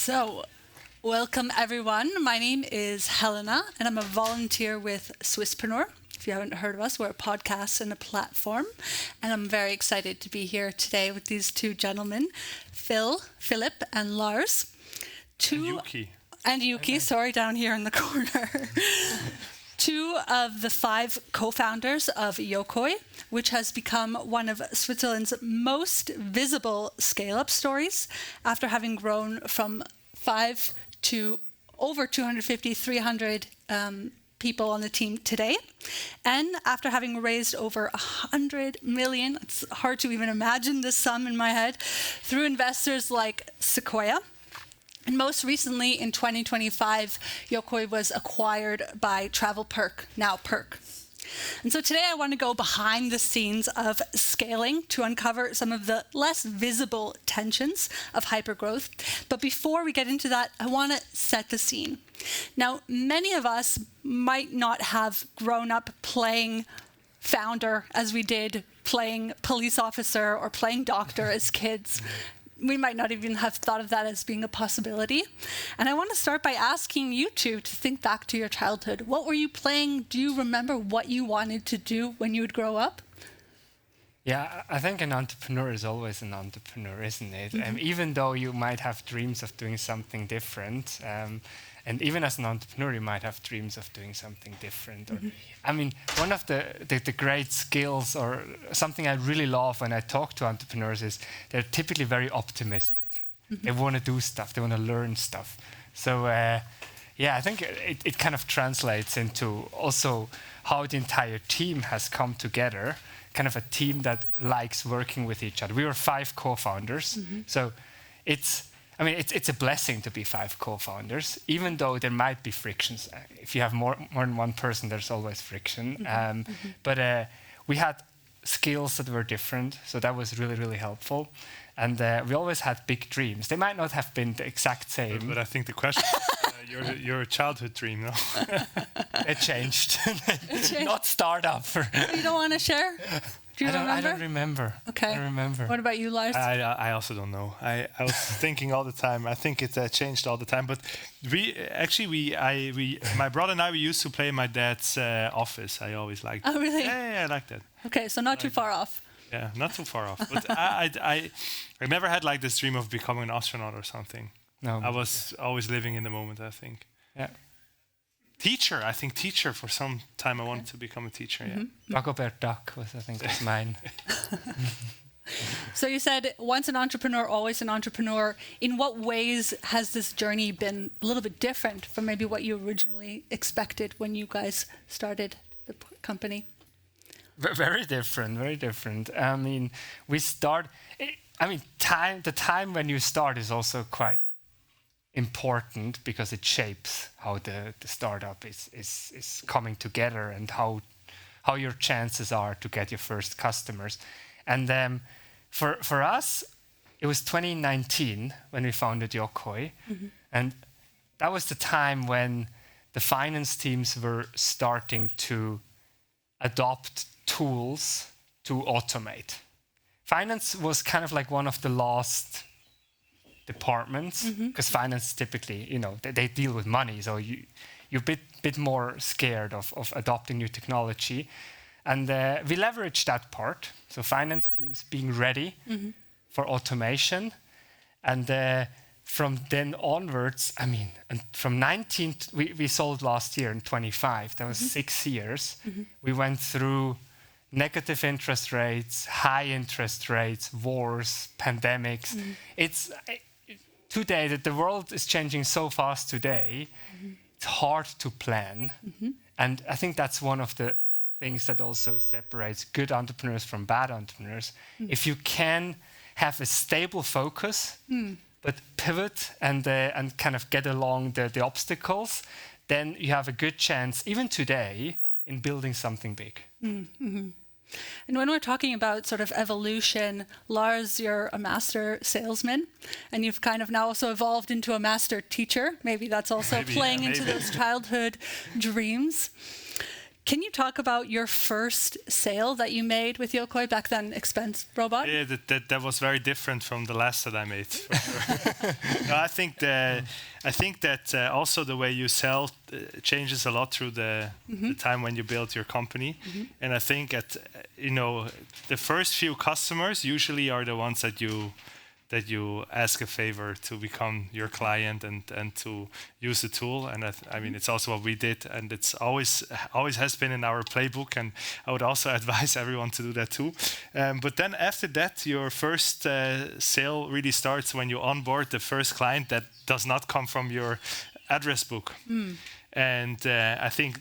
So, welcome everyone. My name is Helena, and I'm a volunteer with Swisspreneur. If you haven't heard of us, we're a podcast and a platform. And I'm very excited to be here today with these two gentlemen, Philippe, and Lars. And Yuki, sorry, down here in the corner. Two of the 5 co-founders of Yokoy, which has become one of Switzerland's most visible scale-up stories after having grown from 5 to over 250, 300 people on the team today. And after having raised over 100 million, it's hard to even imagine this sum in my head, through investors like Sequoia. And most recently, in 2025, Yokoy was acquired by TravelPerk, now Perk. And so today I want to go behind the scenes of scaling to uncover some of the less visible tensions of hypergrowth. But before we get into that, I want to set the scene. Now, many of us might not have grown up playing founder as we did playing police officer or playing doctor as kids. We might not even have thought of that as being a possibility. And I want to start by asking you two to think back to your childhood. What were you playing? Do you remember what you wanted to do when you would grow up? Yeah, I think an entrepreneur is always an entrepreneur, isn't it? Mm-hmm. Even though you might have dreams of doing something different, and even as an entrepreneur, you might have dreams of doing something different. Mm-hmm. I mean, one of the great skills, or something I really love when I talk to entrepreneurs, is they're typically very optimistic. Mm-hmm. They want to do stuff. They want to learn stuff. So, I think it kind of translates into also how the entire team has come together, kind of a team that likes working with each other. We were 5 co-founders, mm-hmm. So it's a blessing to be 5 co-founders, even though there might be frictions. If you have more than one person, there's always friction. Mm-hmm. But we had skills that were different, so that was really, really helpful. And we always had big dreams. They might not have been the exact same. But I think the question is your childhood dream, no? It changed. Not startup. You don't want to share? Do you remember? I don't remember. Okay. I don't remember. What about you, Lars? I also don't know. I was thinking all the time. I think it changed all the time. But my brother and I, we used to play in my dad's office. I always liked it. Oh, really? Yeah, I liked it. Okay, so not too far off. Yeah, not too far off. But I never had like this dream of becoming an astronaut or something. No. I was always living in the moment, I think. Yeah. Teacher, for some time I wanted to become a teacher, yeah. Dagobert Duck was mine. So you said once an entrepreneur, always an entrepreneur. In what ways has this journey been a little bit different from maybe what you originally expected when you guys started the company? Very different, very different. I mean, the time when you start is also quite important because it shapes how the startup is coming together and how your chances are to get your first customers. And for us, it was 2019 when we founded Yokoy. Mm-hmm. And that was the time when the finance teams were starting to adopt tools to automate. Finance was kind of like one of the last departments, because finance typically, they deal with money, so you're a bit more scared of adopting new technology. And we leveraged that part, so finance teams being ready for automation. And from then onwards, and from 19, we sold last year in 25, that was 6 years. We went through negative interest rates, high interest rates, wars, pandemics. Today, that the world is changing so fast today, it's hard to plan. And I think that's one of the things that also separates good entrepreneurs from bad entrepreneurs. If you can have a stable focus, but pivot and kind of get along the obstacles, then you have a good chance, even today, in building something big. And when we're talking about sort of evolution, Lars, you're a master salesman, and you've kind of now also evolved into a master teacher. Maybe that's also playing into those childhood dreams. Can you talk about your first sale that you made with Yokoy, back then expense robot? Yeah, that was very different from the last that I made. For sure. No, I think that also the way you sell changes a lot through the time when you build your company. And I think the first few customers usually are the ones that you ask a favor to become your client and to use the tool. And I mean, it's also what we did, and it's always has been in our playbook. And I would also advise everyone to do that too. But then after that, your first sale really starts when you onboard the first client that does not come from your address book. And I think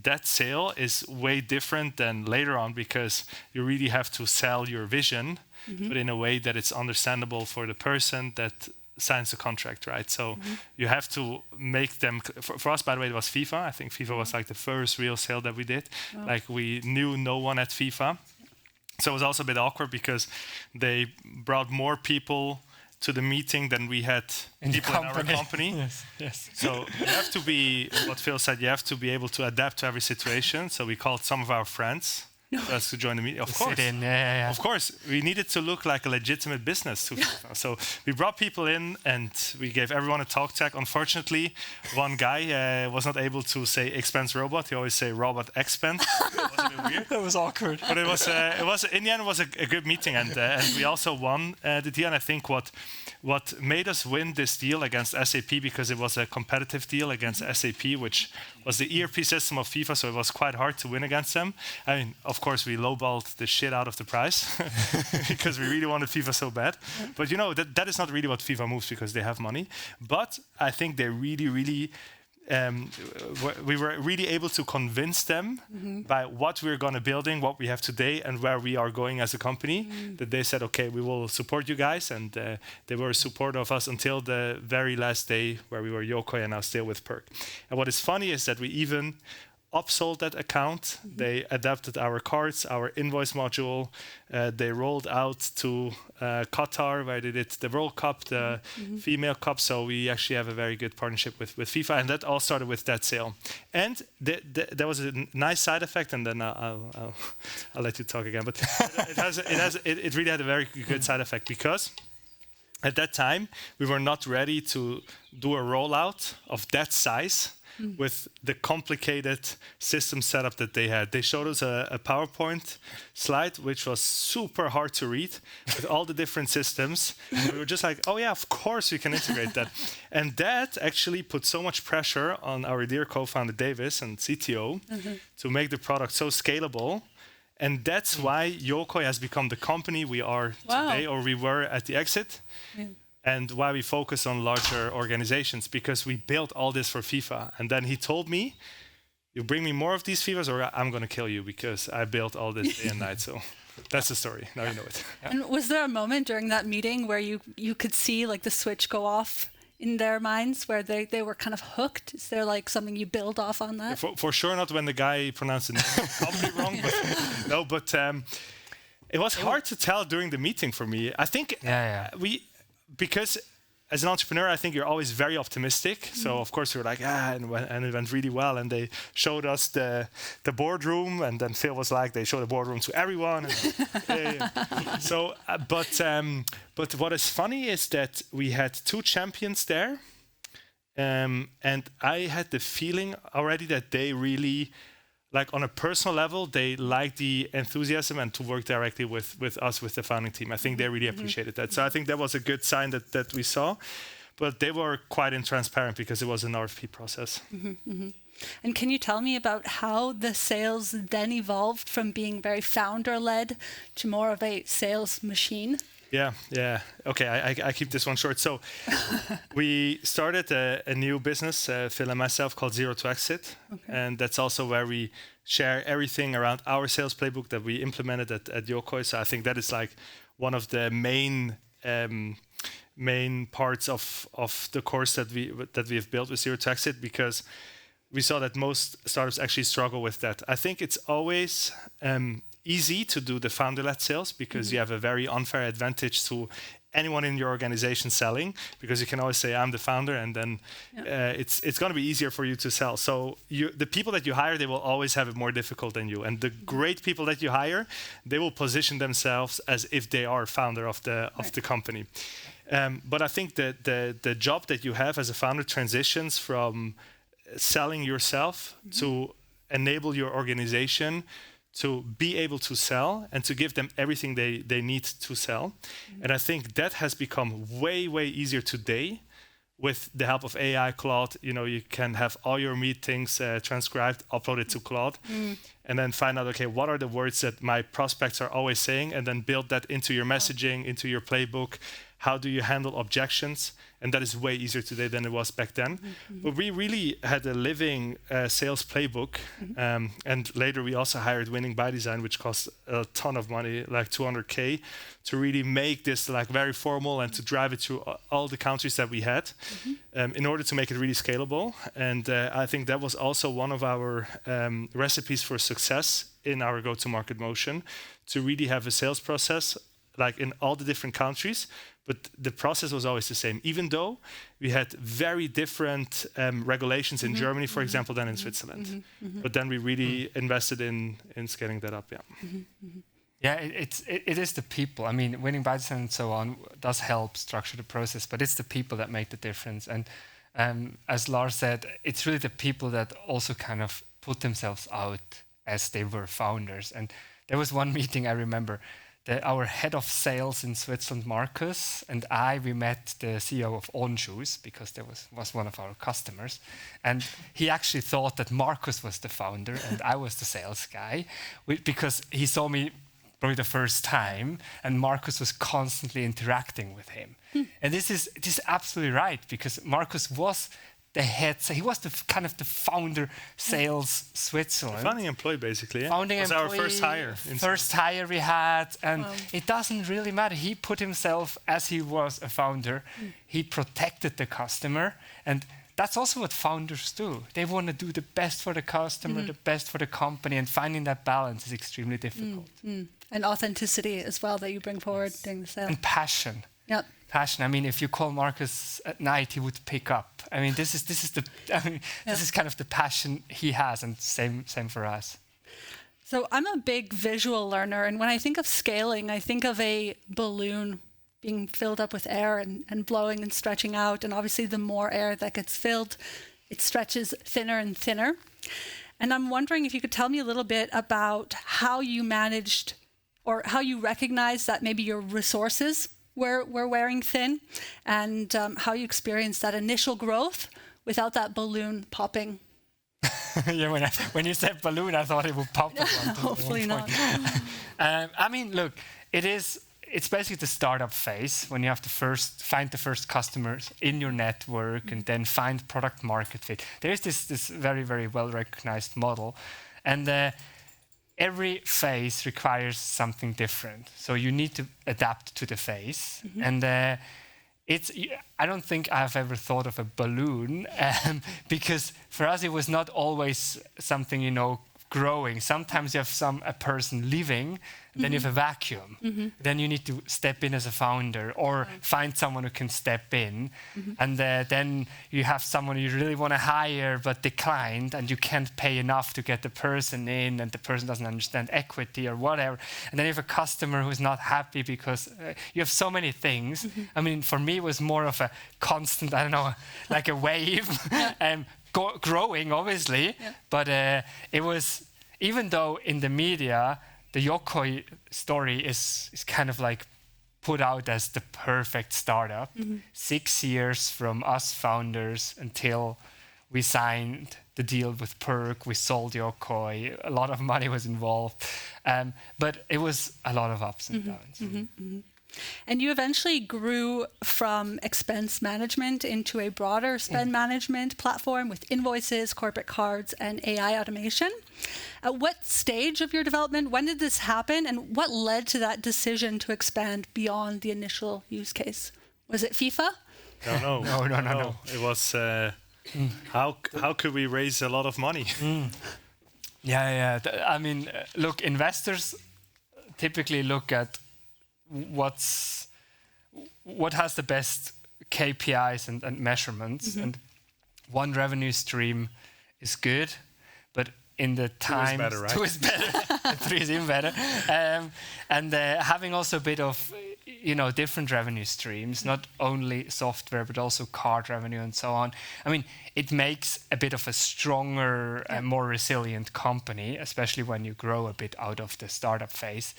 that sale is way different than later on, because you really have to sell your vision, but in a way that it's understandable for the person that signs the contract, right? So you have to make them, for us, by the way, it was FIFA. I think FIFA was like the first real sale that we did. Wow. Like, we knew no one at FIFA. So it was also a bit awkward because they brought more people to the meeting than we had people in our company. Yes. So you have to be, what Phil said, you have to be able to adapt to every situation. So we called some of our friends just to join the meeting. Of course. Of course. We needed to look like a legitimate business. So we brought people in and we gave everyone a talk track. Unfortunately, one guy was not able to say expense robot. He always say robot expense. It was a bit weird. That was awkward. But it was in the end, it was a good meeting. And we also won the deal. And I think what made us win this deal against SAP, because it was a competitive deal against SAP, which was the ERP system of FIFA, so it was quite hard to win against them. I mean, of course, we lowballed the shit out of the price because we really wanted FIFA so bad. But that is not really what FIFA moves, because they have money. But I think they really, really... we were really able to convince them by what we're going to building, what we have today, and where we are going as a company, that they said, okay, we will support you guys. And they were supportive of us until the very last day, where we were Yokoy and now still with Perk. And what is funny is that we even upsold that account. They adapted our cards, our invoice module. They rolled out to Qatar, where they did the World Cup, the female cup. So we actually have a very good partnership with FIFA, and that all started with that sale. And there was a nice side effect, and then I'll let you talk again. But it really had a very good side effect, because at that time we were not ready to do a rollout of that size. With the complicated system setup that they had. They showed us a PowerPoint slide, which was super hard to read, with all the different systems. And we were just like, oh yeah, of course we can integrate that. And that actually put so much pressure on our dear co-founder Davis and CTO to make the product so scalable. And that's why Yokoy has become the company we are today, or we were at the exit. Yeah. And why we focus on larger organizations, because we built all this for FIFA. And then he told me, you bring me more of these FIFAs or I'm going to kill you, because I built all this day and night. So that's the story. Now you know it. Yeah. And was there a moment during that meeting where you could see like the switch go off in their minds, where they were kind of hooked? Is there like something you build off on that? Yeah, for sure not when the guy pronounced the name probably wrong. But, no, but it was hard to tell during the meeting for me. I think because as an entrepreneur, I think you're always very optimistic. So of course we were like, and it went really well. And they showed us the boardroom, and then Phil was like, they showed the boardroom to everyone. And, So, but what is funny is that we had two champions there, and I had the feeling already that they really, like on a personal level, they like the enthusiasm and to work directly with us, with the founding team. I think they really appreciated that. So I think that was a good sign that we saw. But they were quite intransparent, because it was an RFP process. And can you tell me about how the sales then evolved from being very founder-led to more of a sales machine? Yeah. Okay, I keep this one short. So we started a new business, Phil and myself, called Zero to Exit. Okay. And that's also where we share everything around our sales playbook that we implemented at Yokoy. So I think that is like one of the main parts of the course that we have built with Zero to Exit, because we saw that most startups actually struggle with that. I think it's always easy to do the founder-led sales, because you have a very unfair advantage to anyone in your organization selling, because you can always say, I'm the founder, and then it's going to be easier for you to sell. So the people that you hire, they will always have it more difficult than you. And the great people that you hire, they will position themselves as if they are founder of the company. But I think that the job that you have as a founder transitions from selling yourself to enable your organization to be able to sell and to give them everything they need to sell. And I think that has become way, way easier today with the help of AI, Claude. You can have all your meetings transcribed, upload it to Claude, and then find out, okay, what are the words that my prospects are always saying, and then build that into your messaging, into your playbook. How do you handle objections? And that is way easier today than it was back then. But we really had a living sales playbook. And later we also hired Winning by Design, which cost a ton of money, like 200K, to really make this like very formal and to drive it through all the countries that we had in order to make it really scalable. And I think that was also one of our recipes for success in our go-to-market motion, to really have a sales process like in all the different countries, but the process was always the same, even though we had very different regulations in Germany, for example, than in Switzerland. But then we really invested in scaling that up, Yeah, it is the people. I mean, Winning by Design and so on does help structure the process, but it's the people that make the difference. And as Lars said, it's really the people that also kind of put themselves out as they were founders. And there was one meeting I remember, our head of sales in Switzerland, Marcus, and we met the CEO of On Shoes, because there was one of our customers. And he actually thought that Marcus was the founder and I was the sales guy, because he saw me probably the first time, and Marcus was constantly interacting with him. And this is absolutely right, because Marcus was the head, so he was the kind of the founder sales Switzerland. Founding employee, basically. Yeah. Founding was employee, our first hire. First hire we had, and it doesn't really matter. He put himself as he was a founder. He protected the customer, and that's also what founders do. They want to do the best for the customer, the best for the company, and finding that balance is extremely difficult. And authenticity as well that you bring forward during the sale. And passion. Yep. Passion. I mean, if you call Marcus at night, he would pick up. I mean, this is kind of the passion he has, and same for us. So I'm a big visual learner, and when I think of scaling, I think of a balloon being filled up with air and blowing and stretching out. And obviously, the more air that gets filled, it stretches thinner and thinner. And I'm wondering if you could tell me a little bit about how you managed, or how you recognized that maybe your resources were wearing thin, and how you experienced that initial growth without that balloon popping. Yeah, when you said balloon, I thought it would pop. Hopefully not. I mean, look, it's basically the startup phase, when you have to find the first customers in your network and then find product market fit. There is this very, very well recognized model, and every phase requires something different. So you need to adapt to the phase. And I don't think I've ever thought of a balloon, because for us it was not always something, growing. Sometimes you have a person leaving, then you have a vacuum. Then you need to step in as a founder, or find someone who can step in. And then you have someone you really want to hire but declined, and you can't pay enough to get the person in, and the person doesn't understand equity or whatever. And then you have a customer who's not happy, because you have so many things. I mean, for me it was more of a constant, I don't know, like a wave, growing obviously, but it was, even though in the media the Yokoy story is kind of like put out as the perfect startup. 6 years from us founders until we signed the deal with Perk, we sold Yokoy, a lot of money was involved, but it was a lot of ups and downs. And you eventually grew from expense management into a broader spend management platform with invoices, corporate cards, and AI automation. At what stage of your development, when did this happen, and what led to that decision to expand beyond the initial use case? Was it FIFA? No. It was how could we raise a lot of money? Yeah. I mean, look, investors typically look at what's what has the best KPIs and measurements, and one revenue stream is good, but in the time, better, right? 2 is better, and 3 is even better. And having also a bit of, different revenue streams, not only software, but also card revenue and so on. I mean, it makes a bit of a stronger and more resilient company, especially when you grow a bit out of the startup phase.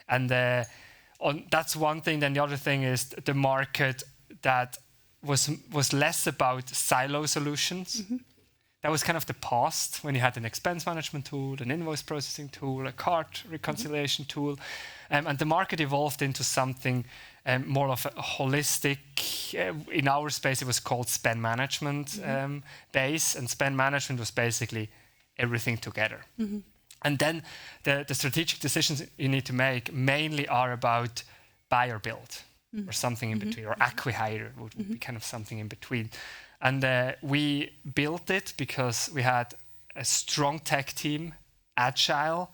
And that's one thing. Then the other thing is the market that was less about silo solutions. That was kind of the past, when you had an expense management tool, an invoice processing tool, a card reconciliation tool. And the market evolved into something more of a holistic, in our space it was called spend management base. And spend management was basically everything together. And then the strategic decisions you need to make mainly are about buy or build, or something in between, or acqui-hire would be kind of something in between. And we built it because we had a strong tech team, agile,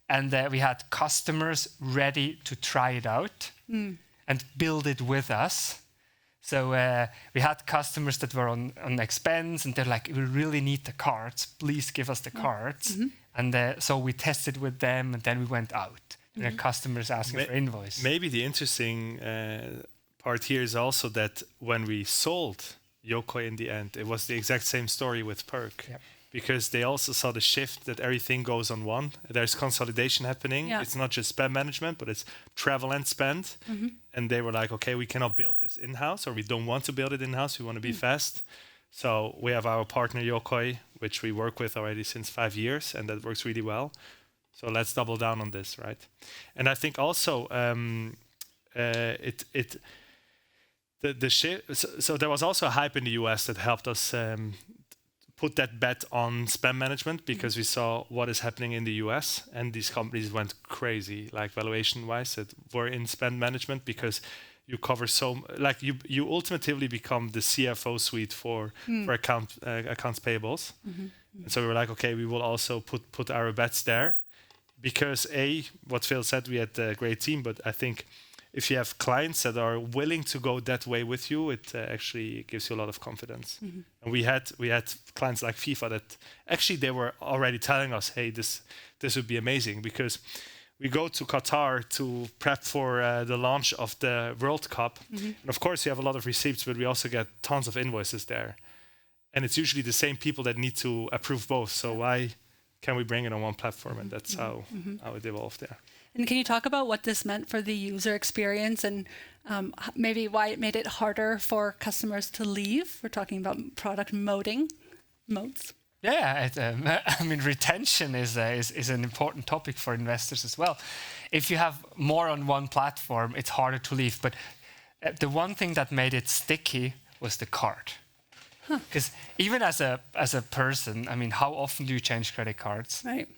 and we had customers ready to try it out and build it with us. So we had customers that were on expense, and they're like, we really need the cards. Please give us the cards. And so we tested with them, and then we went out. And the customers asking for invoice. Maybe the interesting part here is also that when we sold Yokoy in the end, it was the exact same story with Perk. Because they also saw the shift that everything goes on one. There's consolidation happening. It's not just spend management, but it's travel and spend. And they were like, okay, we cannot build this in-house, or we don't want to build it in-house. We want to be fast. So we have our partner Yokoy, which we work with already since 5 years, and that works really well. So let's double down on this, right? And I think also the shift. So there was also a hype in the US that helped us put that bet on spend management, because we saw what is happening in the US, and these companies went crazy, like valuation-wise, that were in spend management, because you cover you ultimately become the CFO suite for accounts payables. And so we were like, okay, we will also put our bets there, because what Phil said, we had a great team, but I think if you have clients that are willing to go that way with you, it actually gives you a lot of confidence. And we had clients like FIFA that actually they were already telling us, hey, this would be amazing, because we go to Qatar to prep for the launch of the World Cup. And of course, you have a lot of receipts, but we also get tons of invoices there. And it's usually the same people that need to approve both. So why can we bring it on one platform? And that's how it evolved there. And can you talk about what this meant for the user experience, and maybe why it made it harder for customers to leave? We're talking about product moats. Yeah, I mean, retention is an important topic for investors as well. If you have more on one platform, it's harder to leave. But the one thing that made it sticky was the card. Because even as a person, I mean, how often do you change credit cards? Right.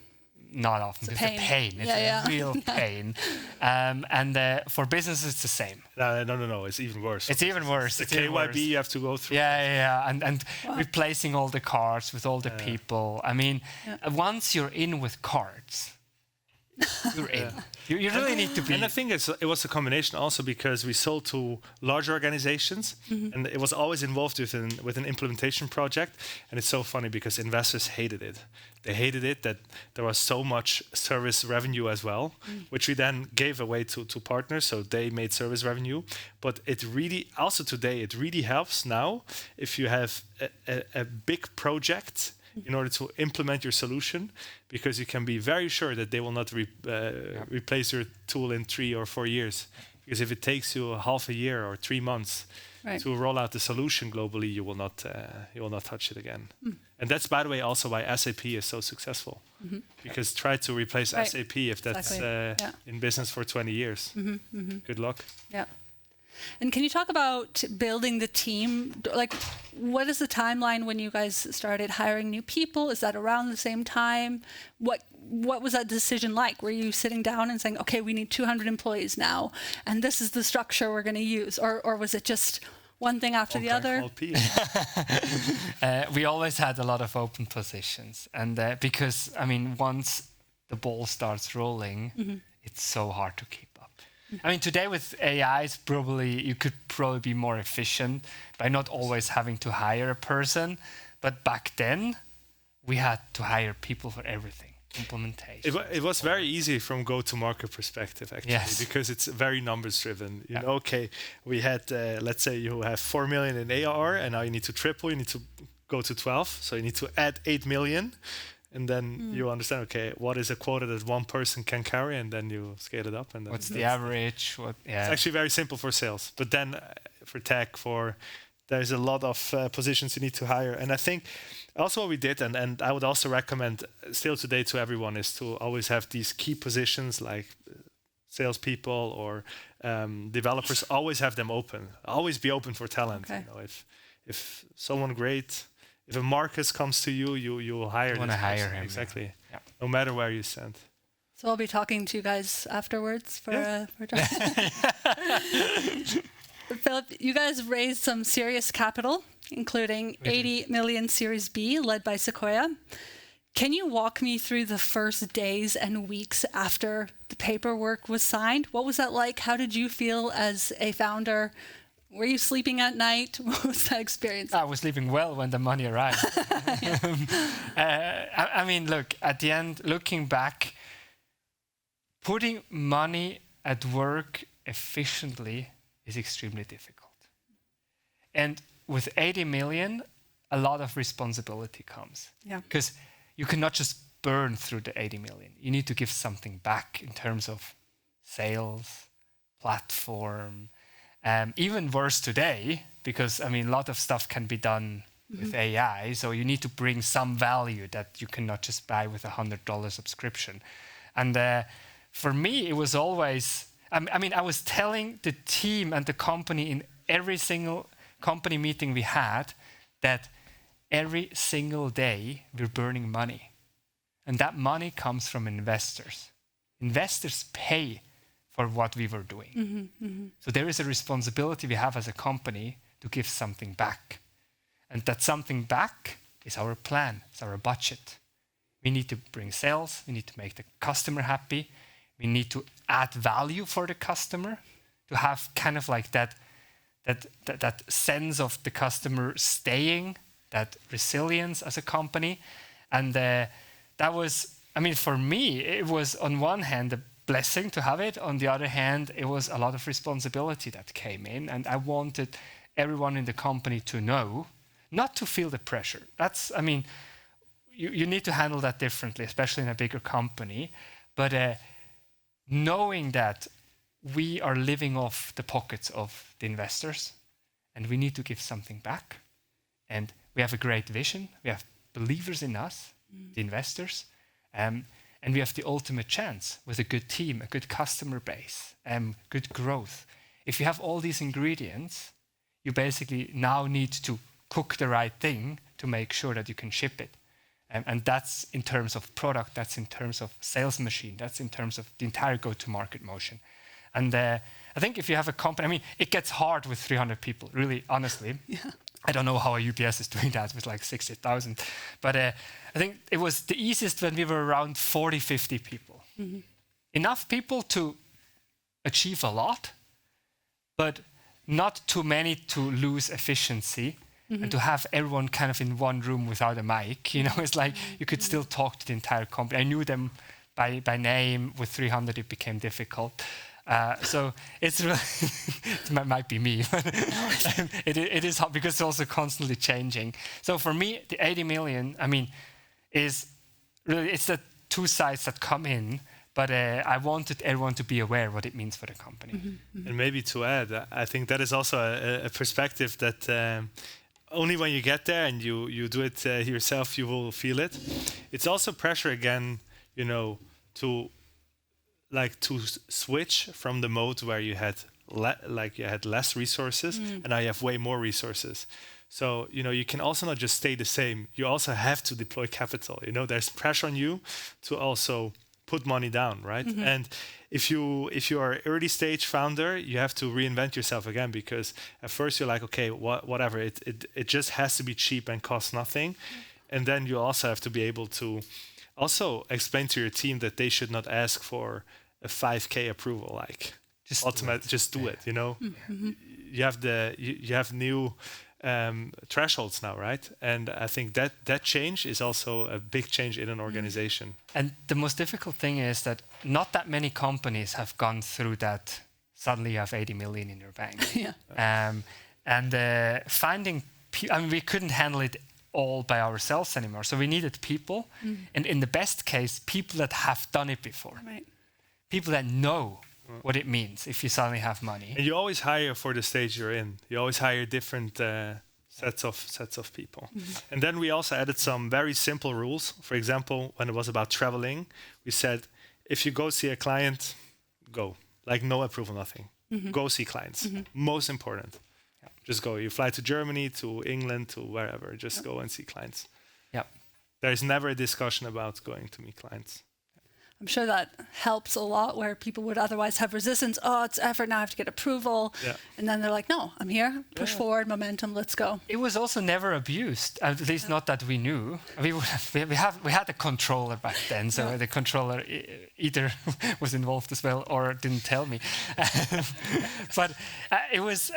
Not often. It's a pain. It's a real pain. And for businesses, it's the same. No. It's even worse. It's even worse. The KYB you have to go through. Yeah. And replacing all the cards with all the people. I mean, once you're in with cards, you're in. You really need to be. And I think it was a combination also, because we sold to large organizations, and it was always involved with an implementation project. And it's so funny because investors hated it. They hated it that there was so much service revenue as well, which we then gave away to partners, so they made service revenue. But it really, also today, it really helps now if you have a big project in order to implement your solution, because you can be very sure that they will not replace your tool in 3 or 4 years. Because if it takes you half a year or 3 months to roll out the solution globally, you will not touch it again. And that's, by the way, also why SAP is so successful. Because try to replace SAP if that's in business for 20 years. Good luck. Yeah. And can you talk about building the team? Like, what is the timeline when you guys started hiring new people? Is that around the same time? What was that decision like? Were you sitting down and saying, okay, we need 200 employees now, and this is the structure we're going to use? Or was it just one thing after the other? We always had a lot of open positions. And because, I mean, once the ball starts rolling, it's so hard to keep up. I mean, today with AI, you could probably be more efficient by not always having to hire a person. But back then, we had to hire people for everything. Implementation. It was very easy from go-to-market perspective, actually, because it's very numbers-driven. You know, okay, we had, let's say you have 4 million in ARR, and now you need to triple, you need to go to 12, so you need to add 8 million, and then you understand, okay, what is a quota that one person can carry, and then you scale it up. And then what's the average? It's actually very simple for sales, but then for tech, there's a lot of positions you need to hire, and I think. Also what we did, and I would also recommend still today to everyone, is to always have these key positions like salespeople or developers, always have them open. Always be open for talent. Okay. You know, if someone great, if a Marcus comes to you, you will hire. You want to hire him. Exactly. Yeah. No matter where you stand. So I'll be talking to you guys afterwards for Philip, you guys raised some serious capital, including 80 million Series B, led by Sequoia. Can you walk me through the first days and weeks after the paperwork was signed? What was that like? How did you feel as a founder? Were you sleeping at night? What was that experience? I was sleeping well when the money arrived. I mean, look, at the end, looking back, putting money at work efficiently is extremely difficult. And with 80 million, a lot of responsibility comes. Yeah. Because you cannot just burn through the 80 million. You need to give something back in terms of sales, platform, even worse today, because I mean, a lot of stuff can be done with AI. So you need to bring some value that you cannot just buy with $100 subscription. And for me, it was always, I mean, I was telling the team and the company in every single company meeting we had that every single day we're burning money. And that money comes from investors. Investors pay for what we were doing. So there is a responsibility we have as a company to give something back. And that something back is our plan, it's our budget. We need to bring sales, we need to make the customer happy, we need to add value for the customer, to have kind of like that sense of the customer staying, that resilience as a company. And that was, I mean, for me, it was on one hand a blessing to have it. On the other hand, it was a lot of responsibility that came in. And I wanted everyone in the company to know, not to feel the pressure. That's, I mean, you need to handle that differently, especially in a bigger company. But knowing that we are living off the pockets of the investors and we need to give something back. And we have a great vision. We have believers in us, the investors, and we have the ultimate chance with a good team, a good customer base, good growth. If you have all these ingredients, you basically now need to cook the right thing to make sure that you can ship it. And that's in terms of product, that's in terms of sales machine, that's in terms of the entire go-to-market motion. And I think if you have a company, I mean, it gets hard with 300 people, really, honestly. Yeah. I don't know how a UPS is doing that with like 60,000. But I think it was the easiest when we were around 40, 50 people. Enough people to achieve a lot, but not too many to lose efficiency. And to have everyone kind of in one room without a mic, you know, it's like you could still talk to the entire company. I knew them by name. With 300, it became difficult. So it's really, it might be me, but it is hard because it's also constantly changing. So for me, the 80 million, I mean, is really, it's the two sides that come in, but I wanted everyone to be aware what it means for the company. And maybe to add, I think that is also a perspective that only when you get there and you do it yourself, you will feel it. It's also pressure again, you know, to switch from the mode where you had less resources and now you have way more resources. So, you know, you can also not just stay the same. You also have to deploy capital. You know, there's pressure on you to also put money down, right? And if you are early stage founder, you have to reinvent yourself again, because at first you're like, okay, whatever, it just has to be cheap and cost nothing. And then you also have to be able to also explain to your team that they should not ask for a 5K approval, like just do it. You know, you have new thresholds now, right? And I think that change is also a big change in an organization. And the most difficult thing is that not that many companies have gone through that. Suddenly you have 80 million in your bank. Finding, we couldn't handle it all by ourselves anymore. So we needed people, and in the best case, people that have done it before. Right. People that know what it means if you suddenly have money. And you always hire for the stage you're in. You always hire different sets of people. And then we also added some very simple rules. For example, when it was about traveling, we said, if you go see a client, go. Like no approval, nothing. Go see clients. Most important. Just go. You fly to Germany, to England, to wherever. Just go and see clients. There is never a discussion about going to meet clients. I'm sure that helps a lot where people would otherwise have resistance. Oh, it's effort, now I have to get approval. And then they're like, no, I'm here, push forward, momentum, let's go. It was also never abused, at least not that we knew. We had a controller back then, so the controller either was involved as well or didn't tell me. But it was,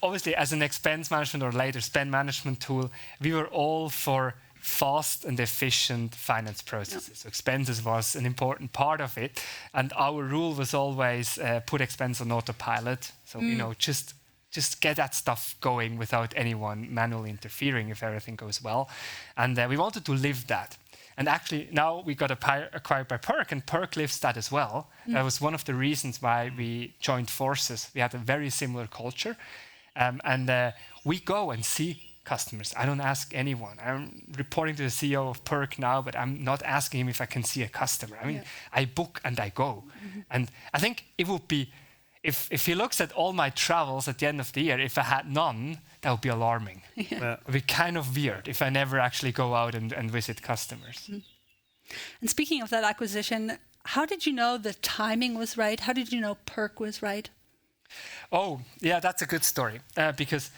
obviously as an expense management or later spend management tool, we were all for fast and efficient finance processes. So expenses was an important part of it, and our rule was always put expense on autopilot. So just get that stuff going without anyone manually interfering if everything goes well. And we wanted to live that. And actually now we got acquired by Perk, and Perk lives that as well. That was one of the reasons why we joined forces. We had a very similar culture, and we go and see customers. I don't ask anyone. I'm reporting to the CEO of Perk now, but I'm not asking him if I can see a customer. I book and I go. And I think it would be, if he looks at all my travels at the end of the year, if I had none, that would be alarming. It would be kind of weird if I never actually go out and visit customers. And speaking of that acquisition, how did you know the timing was right? How did you know Perk was right? Oh, yeah, that's a good story. Because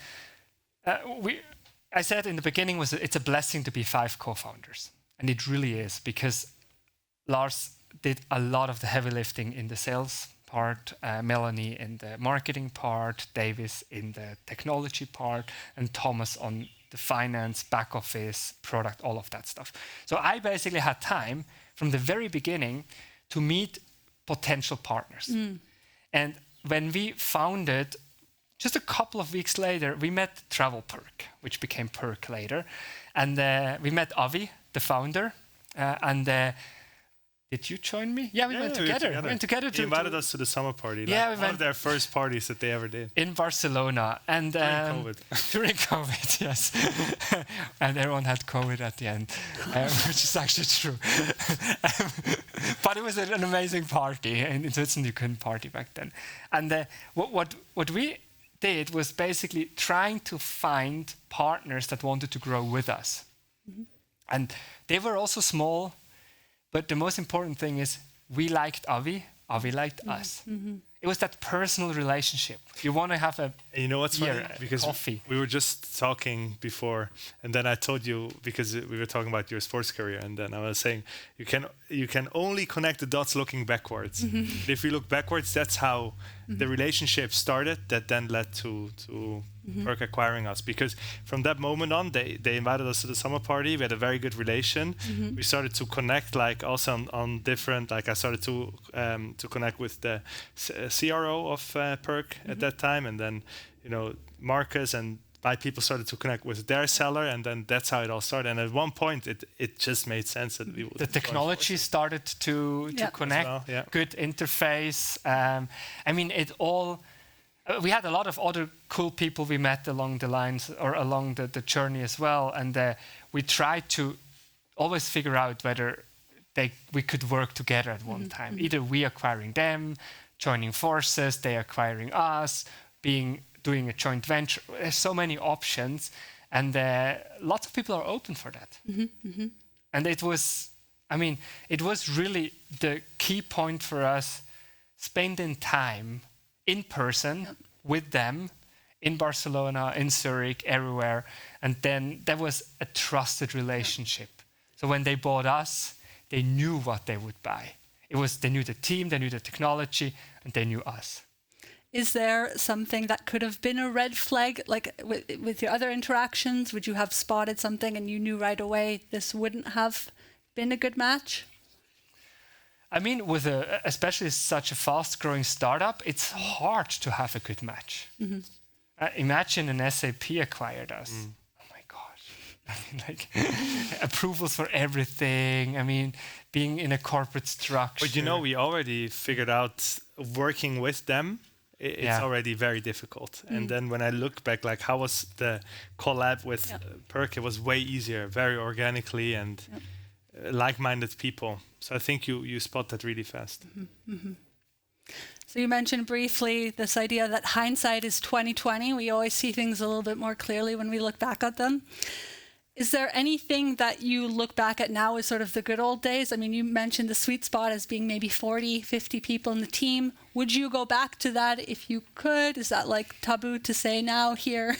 I said in the beginning it's a blessing to be 5 co-founders. And it really is, because Lars did a lot of the heavy lifting in the sales part, Melanie in the marketing part, Davis in the technology part, and Thomas on the finance, back office, product, all of that stuff. So I basically had time from the very beginning to meet potential partners. And when we founded, just a couple of weeks later, we met TravelPerk, which became Perk later. And we met Avi, the founder. Did you join me? Yeah, we went together. We went together. He invited us to the summer party. One of their first parties that they ever did. In Barcelona. And during COVID. During COVID, yes. And everyone had COVID at the end, which is actually true. But it was an amazing party. In Switzerland, you couldn't party back then. And what we did was basically trying to find partners that wanted to grow with us. And they were also small, but the most important thing is we liked Avi liked us. It was that personal relationship. You want to have you know what's funny? Because coffee. We were just talking before, and then I told you, because we were talking about your sports career, and then I was saying you can only connect the dots looking backwards. If you look backwards, that's how the relationship started, that then led to Perk acquiring us. Because from that moment on, they invited us to the summer party. We had a very good relation. We started to connect, like also on different, like I started to connect with the CRO of Perk at that time, and then Marcus and my people started to connect with their seller, and then that's how it all started. And at one point, it just made sense that we would. The technology started to connect. Well, good interface. It all. We had a lot of other cool people we met along the lines or along the journey as well, and we tried to always figure out whether we could work together at one time. Either we acquiring them, joining forces, they acquiring us, doing a joint venture. There's so many options, and lots of people are open for that. And it was really the key point for us, spending time in person with them in Barcelona, in Zurich, everywhere. And then there was a trusted relationship. So when they bought us, they knew what they would buy. They knew the team, they knew the technology, and they knew us. Is there something that could have been a red flag, like with your other interactions? Would you have spotted something and you knew right away this wouldn't have been a good match? I mean, with especially such a fast-growing startup, it's hard to have a good match. Imagine an SAP acquired us. Oh my gosh! I mean, like approvals for everything. I mean, being in a corporate structure. But we already figured out working with them. It's already very difficult. And then when I look back, like how was the collab with Perk? It was way easier, very organically and like-minded people. So I think you spot that really fast. So you mentioned briefly this idea that hindsight is 20/20. We always see things a little bit more clearly when we look back at them. Is there anything that you look back at now as sort of the good old days? I mean, you mentioned the sweet spot as being maybe 40, 50 people in the team. Would you go back to that if you could? Is that like taboo to say now here?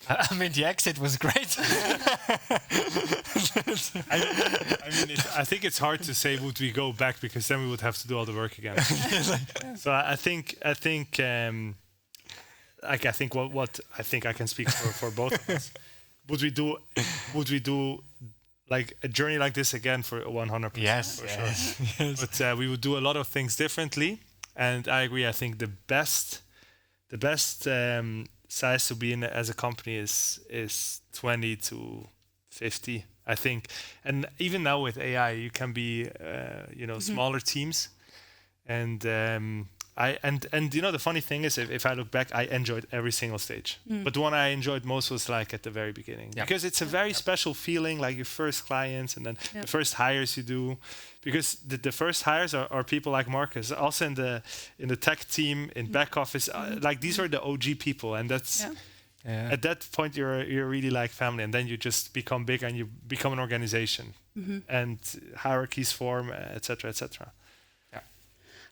I mean, the exit was great. I think it's hard to say would we go back, because then we would have to do all the work again. So I think what I think I can speak for both of us. Would we do like a journey like this again for 100%? Yes, for sure. But we would do a lot of things differently. And I agree. I think the best size to be in as a company is 20 to 50, I think. And even now with AI, you can be smaller teams. And the funny thing is, if I look back, I enjoyed every single stage. But the one I enjoyed most was like at the very beginning, because it's a very special feeling, like your first clients and then the first hires you do. Because the first hires are people like Marcus, also in the tech team, in back office. Like these are the OG people, and that's at that point you're really like family, and then you just become big and you become an organization, and hierarchies form, etc., etc. I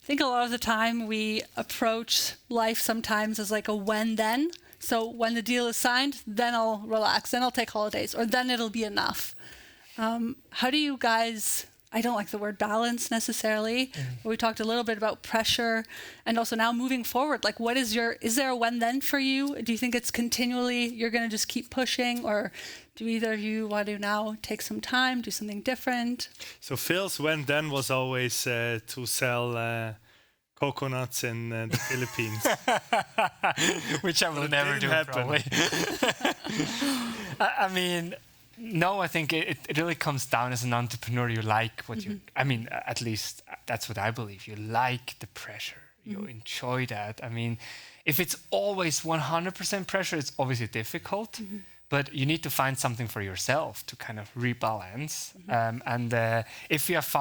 think a lot of the time we approach life sometimes as like a when-then. So when the deal is signed, then I'll relax, then I'll take holidays, or then it'll be enough. How do you guys, I don't like the word balance necessarily, but we talked a little bit about pressure, and also now moving forward, like is there a when-then for you? Do you think it's continually, you're going to just keep pushing, or do either of you want to now take some time, do something different? So Phil's when-then was always to sell coconuts in the Philippines. Which I will never do, probably. I mean, no, I think it really comes down as an entrepreneur. You like what you, I mean, at least that's what I believe. You like the pressure. You enjoy that. I mean, if it's always 100% pressure, it's obviously difficult. But you need to find something for yourself to kind of rebalance. If you have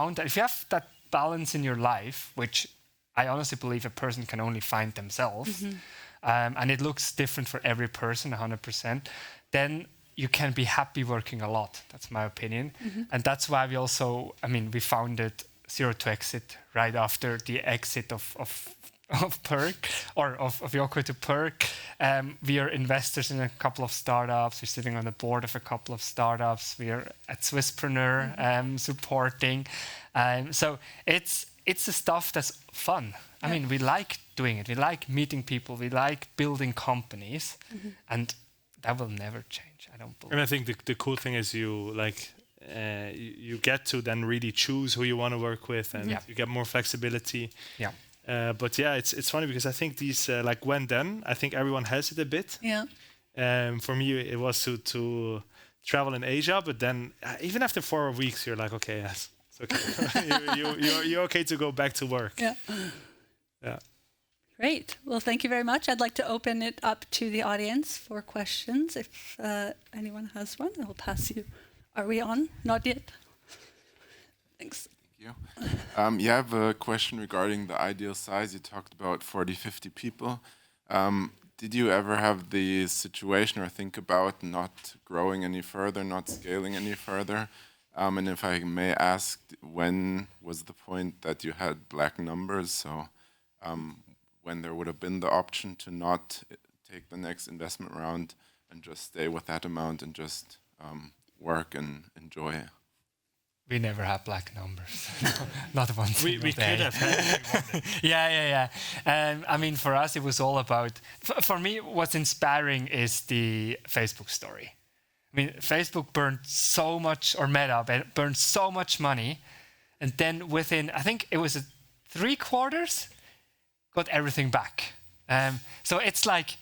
that balance in your life, which I honestly believe a person can only find themselves, and it looks different for every person, 100%, then you can be happy working a lot. That's my opinion. And that's why we founded Zero to Exit right after the exit of Perk, or of Yokoy to Perk. We are investors in a couple of startups. We're sitting on the board of a couple of startups. We are at Swisspreneur supporting. So it's the stuff that's fun. I mean, we like doing it. We like meeting people. We like building companies, and that will never change. I don't believe. And I think the cool thing is you get to then really choose who you want to work with, and you get more flexibility. But it's funny because I think these like when-then, I think everyone has it a bit. For me, it was to travel in Asia, but then even after 4 weeks, you're like, okay, yes, it's okay. you're okay to go back to work. Great. Well, thank you very much. I'd like to open it up to the audience for questions. If anyone has one, I will pass you. Are we on? Not yet. Thanks. Thank you. I have a question regarding the ideal size. You talked about 40, 50 people. Did you ever have the situation or think about not growing any further, not scaling any further? And if I may ask, when was the point that you had black numbers? So when there would have been the option to not take the next investment round and just stay with that amount and just work and enjoy? We never had black numbers. Not one single We day. could have had one day. Yeah. I mean, for us, it was all about... For me, what's inspiring is the Facebook story. I mean, Facebook burned so much, or Meta burned so much money, and then within, I think it was 3 quarters, got everything back. So it's like,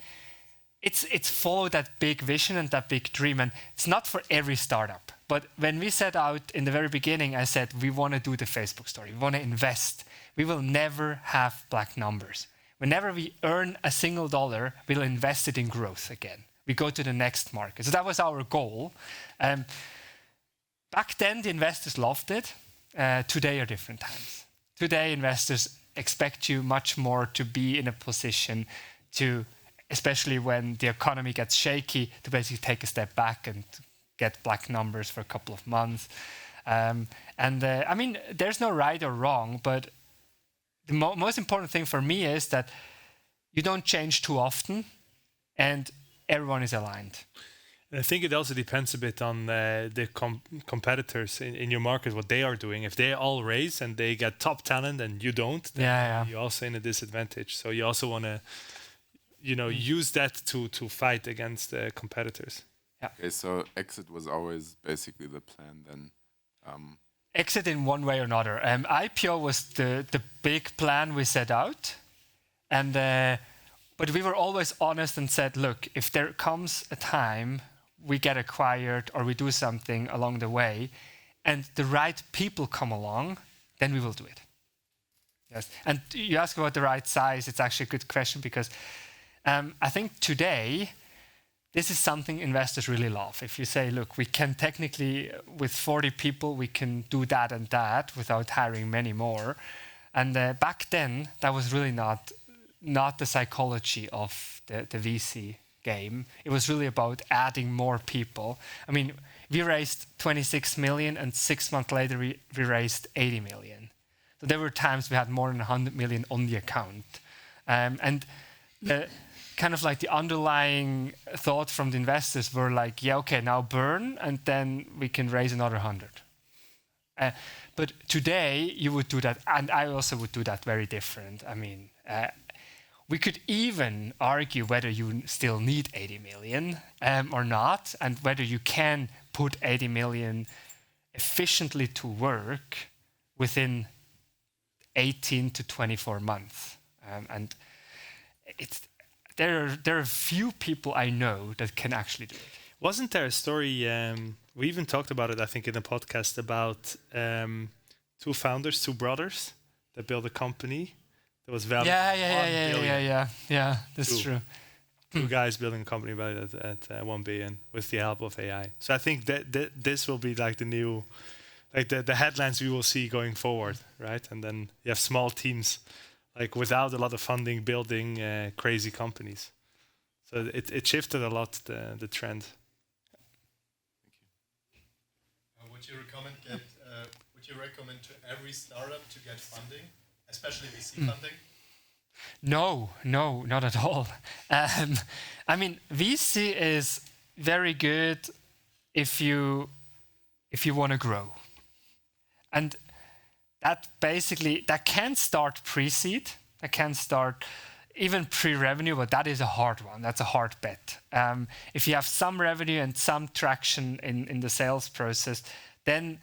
it's follow that big vision and that big dream, and it's not for every startup. But when we set out in the very beginning, I said, we want to do the Facebook story. We want to invest. We will never have black numbers. Whenever we earn a single dollar, we'll invest it in growth again. We go to the next market. So that was our goal. Back then, the investors loved it. Today are different times. Today, investors expect you much more to be in a position to, especially when the economy gets shaky, to basically take a step back and get black numbers for a couple of months. I mean, there's no right or wrong, but the most important thing for me is that you don't change too often and everyone is aligned. And I think it also depends a bit on the competitors in your market, what they are doing. If they all raise and they get top talent and you don't, then you're also in a disadvantage. So you also want to, use that to fight against the competitors. Yeah. Okay, so exit was always basically the plan then. Exit in one way or another. IPO was the big plan we set out, and but we were always honest and said, look, if there comes a time we get acquired or we do something along the way, and the right people come along, then we will do it. Yes, and you ask about the right size. It's actually a good question because I think today, this is something investors really love. If you say, look, we can technically, with 40 people, we can do that and that without hiring many more. And back then, that was really not the psychology of the VC game. It was really about adding more people. I mean, we raised 26 million and 6 months later, we raised 80 million. So there were times we had more than 100 million on the account. And the kind of like the underlying thought from the investors were like, yeah, okay, now burn, and then we can raise another 100. But today you would do that, and I also would do that very different. I mean, we could even argue whether you still need 80 million or not, and whether you can put 80 million efficiently to work within 18 to 24 months. And there are few people I know that can actually do it. Wasn't there a story, we even talked about it, I think, in a podcast about 2 founders, 2 brothers that built a company that was valued Yeah, that's true. 2 guys building a company valued at 1 billion with the help of AI. So I think that this will be like the new, like the headlines we will see going forward, right? And then you have small teams, like without a lot of funding, building crazy companies. So it shifted a lot, the trend. Would you recommend to every startup to get funding, especially VC funding? No, not at all. I mean, VC is very good if you want to grow. And that can start pre-seed, that can start even pre-revenue, but that is a hard one. That's a hard bet. If you have some revenue and some traction in the sales process, then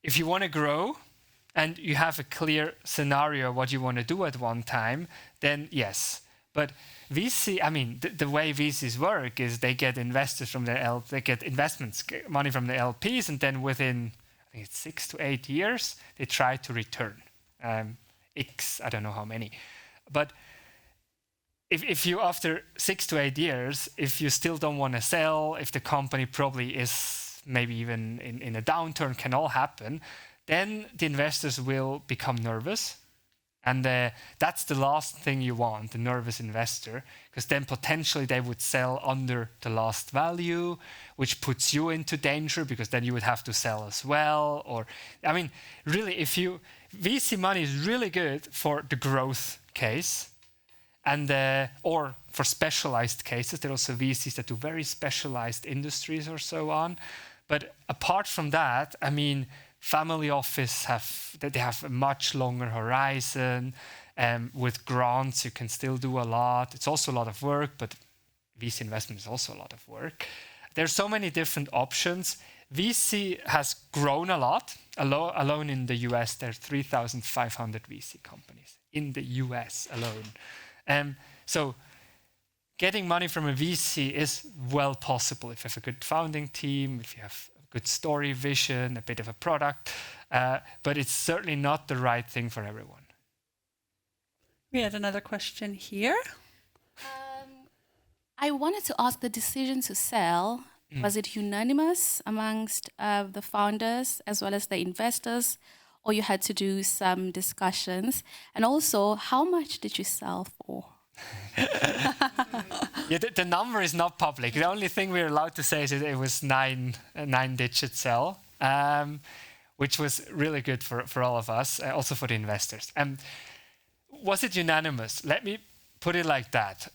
if you want to grow and you have a clear scenario what you want to do at one time, then yes. But VC, I mean, the way VCs work is they get investors from their they get investments, money from the LPs, and then within, I think it's 6 to 8 years, they try to return. X, I don't know how many. But if you, after 6 to 8 years, if you still don't want to sell, if the company probably is maybe even in a downturn, can all happen, then the investors will become nervous. And that's the last thing you want, the nervous investor, because then potentially they would sell under the last value, which puts you into danger because then you would have to sell as well. Or, I mean, really, VC money is really good for the growth case, and or for specialized cases. There are also VCs that do very specialized industries or so on. But apart from that, I mean, family office they have a much longer horizon. With grants, you can still do a lot. It's also a lot of work, but VC investment is also a lot of work. There's so many different options. VC has grown a lot. Alone in the US, there are 3,500 VC companies in the US alone. So getting money from a VC is well possible if you have a good founding team, if you have a good story, vision, a bit of a product, but it's certainly not the right thing for everyone. We had another question here. I wanted to ask, the decision to sell, was it unanimous amongst the founders as well as the investors, or you had to do some discussions? And also, how much did you sell for? Yeah, the number is not public. The only thing we're allowed to say is that it was a nine-digit sell, which was really good for all of us, also for the investors. Was it unanimous? Let me put it like that.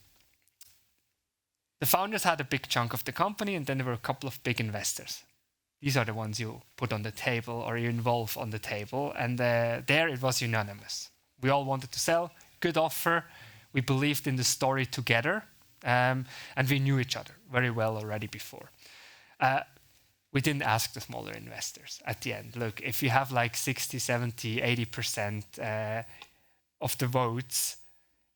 The founders had a big chunk of the company, and then there were a couple of big investors. These are the ones you put on the table or you involve on the table, and there it was unanimous. We all wanted to sell, good offer. We believed in the story together, and we knew each other very well already before. We didn't ask the smaller investors at the end. Look, if you have like 60, 70, 80% of the votes,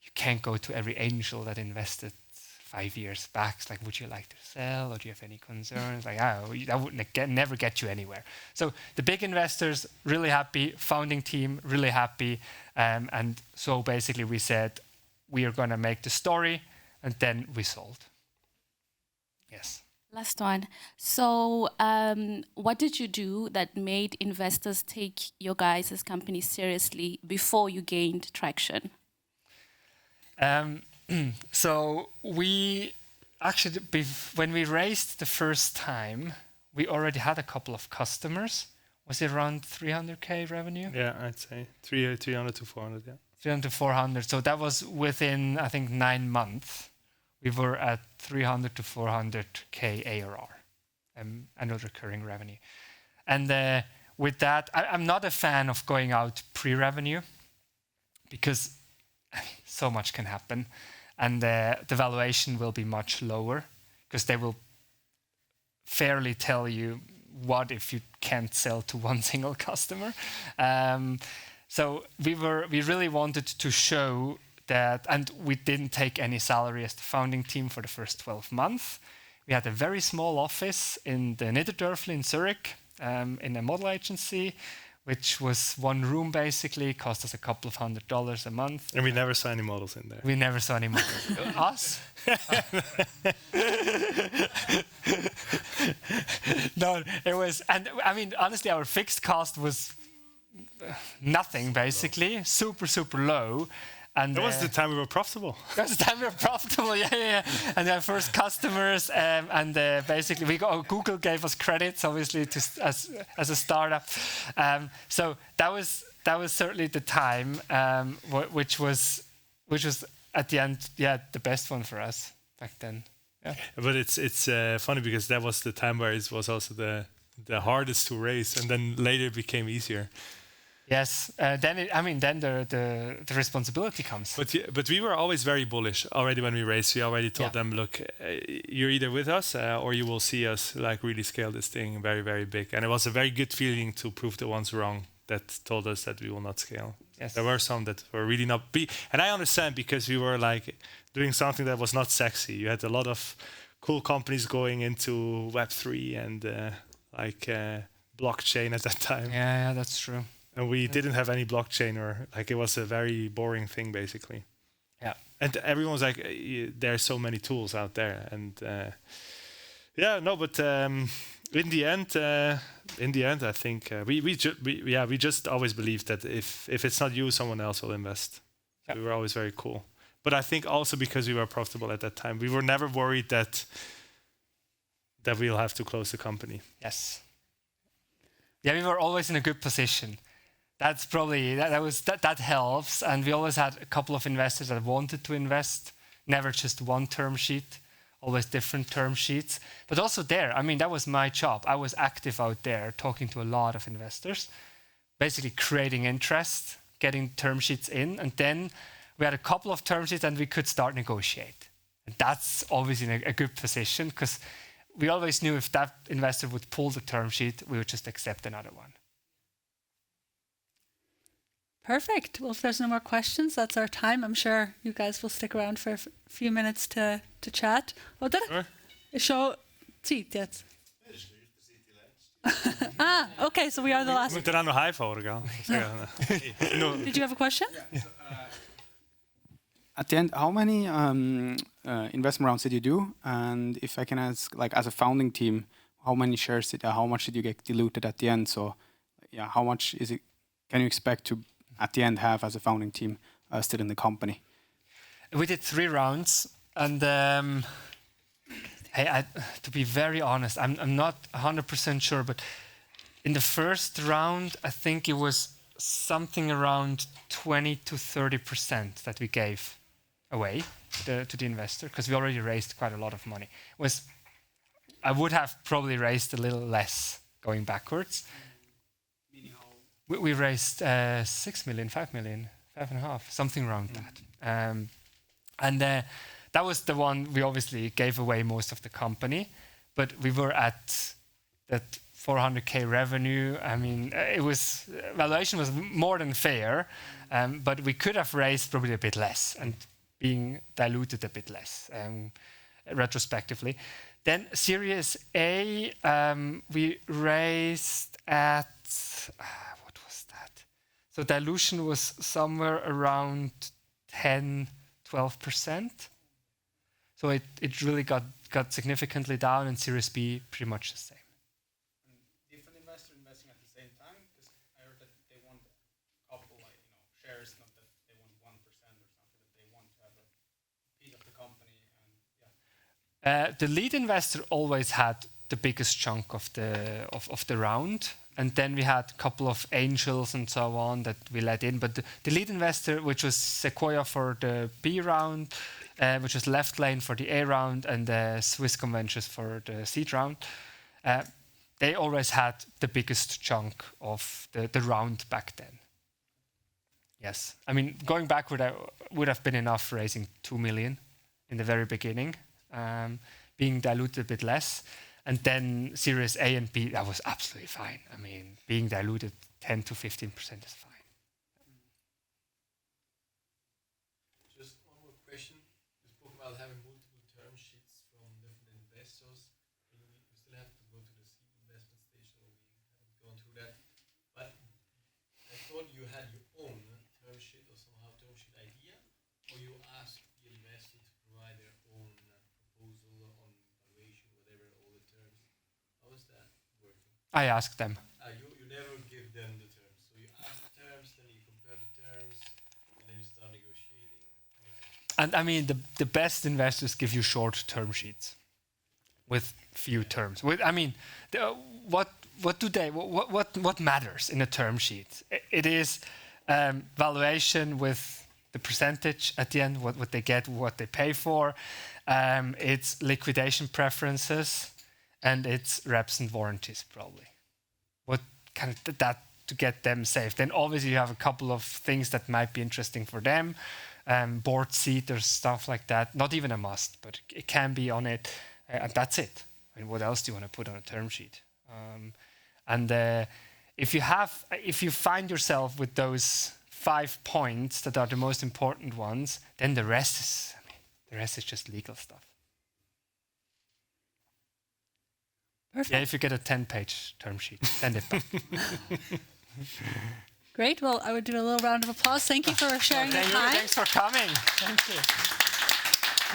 you can't go to every angel that invested 5 years back. It's like, would you like to sell, or do you have any concerns? Like, that would never get you anywhere. So the big investors, really happy. Founding team, really happy. And so basically we said, we are going to make the story, and then we sold. Yes. Last one. So what did you do that made investors take your guys' company seriously before you gained traction? So we actually, when we raised the first time, we already had a couple of customers. Was it around 300K revenue? Yeah, I'd say 300 to 400, yeah. 300 to 400. So that was within, I think, 9 months. We were at 300 to 400K ARR, annual recurring revenue. And with that, I'm not a fan of going out pre-revenue because so much can happen. And the valuation will be much lower because they will fairly tell you what if you can't sell to one single customer. So we really wanted to show that, and we didn't take any salary as the founding team for the first 12 months. We had a very small office in the Niederdörfli in Zurich, in a model agency, which was one room basically, cost us a couple of $100 a month. And we never saw any models in there. We never saw any models. Us? No, it was, and I mean, honestly, our fixed cost was nothing basically, super, super low. And that was the time we were profitable. That was the time we were profitable, yeah. And our first customers, and basically Google gave us credits, obviously, as a startup. So that was certainly the time, which was at the end, the best one for us back then. Yeah. But it's funny because that was the time where it was also the hardest to raise, and then later it became easier. Yes, then the responsibility comes. But we were always very bullish already when we raised. We already told them, look, you're either with us or you will see us like really scale this thing very, very big. And it was a very good feeling to prove the ones wrong that told us that we will not scale. Yes. There were some that were really not big. And I understand because we were like doing something that was not sexy. You had a lot of cool companies going into Web3 and blockchain at that time. Yeah, that's true. And we didn't have any blockchain, or like it was a very boring thing, basically. Yeah. And everyone was like, "There's so many tools out there." And but in the end, I think we just always believed that if it's not you, someone else will invest. Yeah. We were always very cool. But I think also because we were profitable at that time, we were never worried that we'll have to close the company. Yes. Yeah, we were always in a good position. That's probably that helps, and we always had a couple of investors that wanted to invest, never just one term sheet, always different term sheets. But also there, I mean, that was my job. I was active out there talking to a lot of investors, basically creating interest, getting term sheets in, and then we had a couple of term sheets and we could start negotiate. And that's obviously in a good position because we always knew if that investor would pull the term sheet, we would just accept another one. Perfect. Well, if there's no more questions, that's our time. I'm sure you guys will stick around for a few minutes to chat. Oh, show seat, yes. Okay, so we are the last. Moet er aan nog high voor gaan. Did you have a question? Yeah. So, at the end, how many investment rounds did you do? And if I can ask, like as a founding team, how many shares how much did you get diluted at the end? So, yeah, how much can you expect to at the end have as a founding team still in the company? We did 3 rounds, and to be very honest, I'm not 100% sure, but in the first round, I think it was something around 20 to 30% that we gave away to the investor, because we already raised quite a lot of money. I would have probably raised a little less going backwards. We raised 6 million, 5 million, 5.5, something around that. And that was the one we obviously gave away most of the company, but we were at that 400K revenue. I mean, valuation was more than fair, but we could have raised probably a bit less and being diluted a bit less retrospectively. Then Series A, we raised at, what was that? So dilution was somewhere around 10, 12%. So it really got significantly down, and Series B pretty much the same. Different investor investing at the same time, because I heard that they want a couple, shares, not that they want 1% or something, that they want to have a piece of the company. And the lead investor always had the biggest chunk of the round, and then we had a couple of angels and so on that we let in. But the lead investor, which was Sequoia for the B round, which was Left Lane for the A round, and the Swiss Conventures for the seed round, they always had the biggest chunk of the round back then. Yes. I mean, going backward, I would have been enough raising 2 million in the very beginning, being diluted a bit less. And then Series A and B, that was absolutely fine. I mean, being diluted 10 to 15% is fine. Just one more question. You spoke about having multiple term sheets from different investors. You still have to go to the seed investment stage, so we haven't gone through that. But I thought you had your own term sheet or somehow term sheet idea, or you asked the investor to provide their own proposal on valuation, whatever, all the terms. How is that working? I asked them. You never give them the terms. So you ask the terms, then you compare the terms, and then you start negotiating. And I mean, the best investors give you short term sheets with few terms. What matters in a term sheet? It is valuation with the percentage at the end, what they get, what they pay for. It's liquidation preferences, and it's reps and warranties probably. What kind of that to get them safe? Then obviously you have a couple of things that might be interesting for them. Board seat or stuff like that. Not even a must, but it can be on it, and that's it. I mean, what else do you want to put on a term sheet? If you find yourself with those 5 points that are the most important ones, then the rest is just legal stuff. Perfect. Yeah, if you get a 10-page term sheet, send it back. Great. Well, I would do a little round of applause. Thank you for sharing your time. Thanks for coming. Thank you.